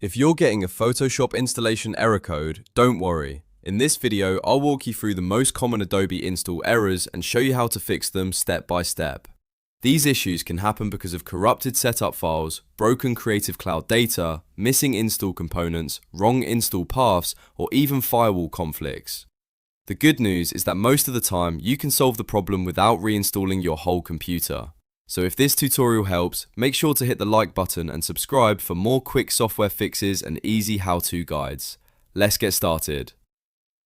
If you're getting a Photoshop installation error code, don't worry. In this video, I'll walk you through the most common Adobe install errors and show you how to fix them step by step. These issues can happen because of corrupted setup files, broken Creative Cloud data, missing install components, wrong install paths, or even firewall conflicts. The good news is that most of the time, you can solve the problem without reinstalling your whole computer. So if this tutorial helps, make sure to hit the like button and subscribe for more quick software fixes and easy how-to guides. Let's get started.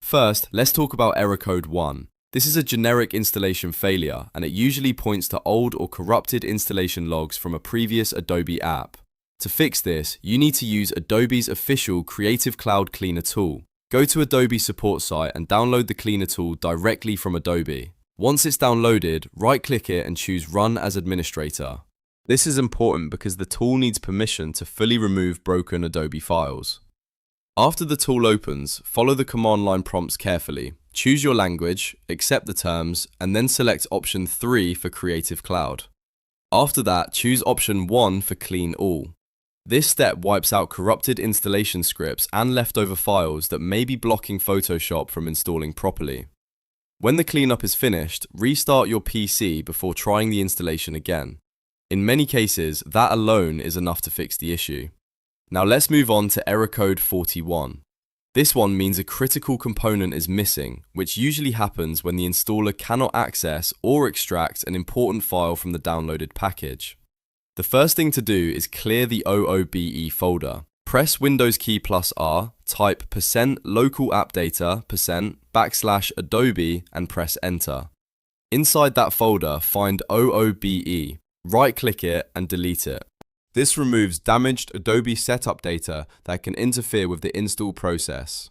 First, let's talk about error code 1. This is a generic installation failure, and it usually points to old or corrupted installation logs from a previous Adobe app. To fix this, you need to use Adobe's official Creative Cloud Cleaner tool. Go to Adobe support site and download the Cleaner tool directly from Adobe. Once it's downloaded, right-click it and choose Run as Administrator. This is important because the tool needs permission to fully remove broken Adobe files. After the tool opens, follow the command line prompts carefully. Choose your language, accept the terms, and then select option 3 for Creative Cloud. After that, choose option 1 for Clean All. This step wipes out corrupted installation scripts and leftover files that may be blocking Photoshop from installing properly. When the cleanup is finished, restart your PC before trying the installation again. In many cases, that alone is enough to fix the issue. Now let's move on to error code 41. This one means a critical component is missing, which usually happens when the installer cannot access or extract an important file from the downloaded package. The first thing to do is clear the OOBE folder. Press Windows key plus R, type %local app data %\Adobe and press enter. Inside that folder, find OOBE, right-click it and delete it. This removes damaged Adobe setup data that can interfere with the install process.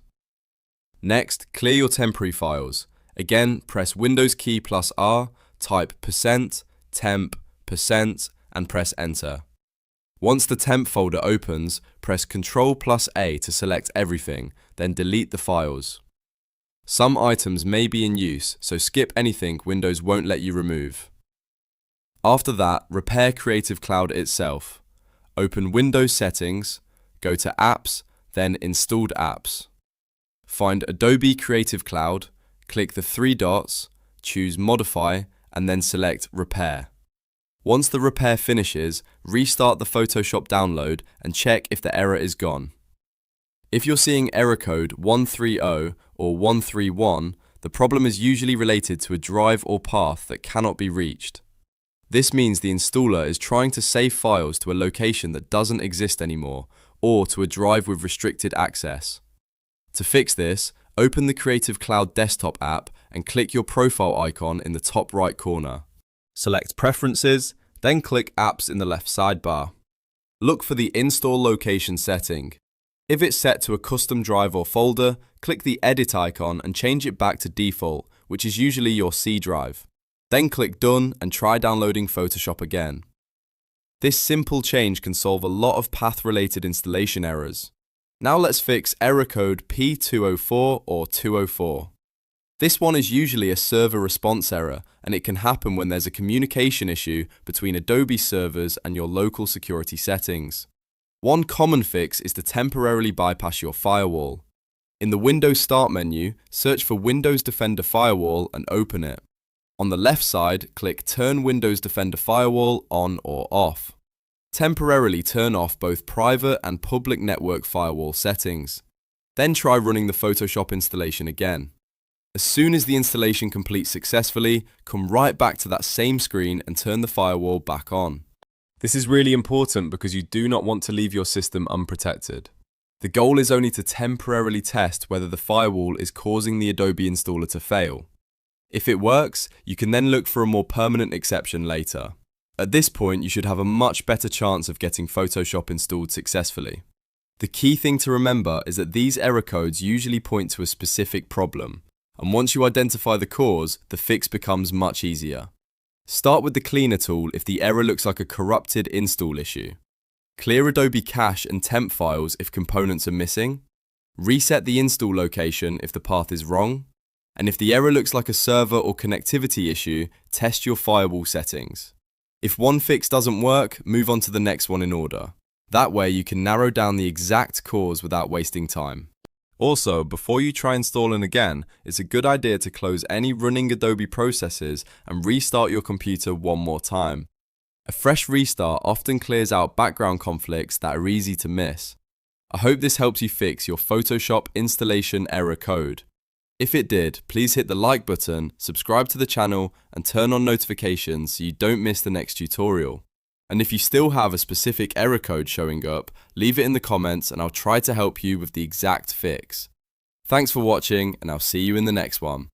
Next, clear your temporary files. Again, press Windows key plus R, type %temp and press enter. Once the temp folder opens, press Ctrl plus A to select everything, then delete the files. Some items may be in use, so skip anything Windows won't let you remove. After that, repair Creative Cloud itself. Open Windows Settings, go to Apps, then Installed Apps. Find Adobe Creative Cloud, click the 3 dots, choose Modify, and then select Repair. Once the repair finishes, restart the Photoshop download and check if the error is gone. If you're seeing error code 130 or 131, the problem is usually related to a drive or path that cannot be reached. This means the installer is trying to save files to a location that doesn't exist anymore, or to a drive with restricted access. To fix this, open the Creative Cloud desktop app and click your profile icon in the top right corner. Select Preferences, then click Apps in the left sidebar. Look for the Install Location setting. If it's set to a custom drive or folder, click the Edit icon and change it back to default, which is usually your C drive. Then click Done and try downloading Photoshop again. This simple change can solve a lot of path-related installation errors. Now let's fix error code P204 or 204. This one is usually a server response error, and it can happen when there's a communication issue between Adobe servers and your local security settings. One common fix is to temporarily bypass your firewall. In the Windows Start menu, search for Windows Defender Firewall and open it. On the left side, click Turn Windows Defender Firewall on or off. Temporarily turn off both private and public network firewall settings. Then try running the Photoshop installation again. As soon as the installation completes successfully, come right back to that same screen and turn the firewall back on. This is really important because you do not want to leave your system unprotected. The goal is only to temporarily test whether the firewall is causing the Adobe installer to fail. If it works, you can then look for a more permanent exception later. At this point, you should have a much better chance of getting Photoshop installed successfully. The key thing to remember is that these error codes usually point to a specific problem. And once you identify the cause, the fix becomes much easier. Start with the Cleaner tool if the error looks like a corrupted install issue. Clear Adobe cache and temp files if components are missing. Reset the install location if the path is wrong. And if the error looks like a server or connectivity issue, test your firewall settings. If one fix doesn't work, move on to the next one in order. That way you can narrow down the exact cause without wasting time. Also, before you try installing again, it's a good idea to close any running Adobe processes and restart your computer one more time. A fresh restart often clears out background conflicts that are easy to miss. I hope this helps you fix your Photoshop installation error code. If it did, please hit the like button, subscribe to the channel, and turn on notifications so you don't miss the next tutorial. And if you still have a specific error code showing up, leave it in the comments and I'll try to help you with the exact fix. Thanks for watching, and I'll see you in the next one.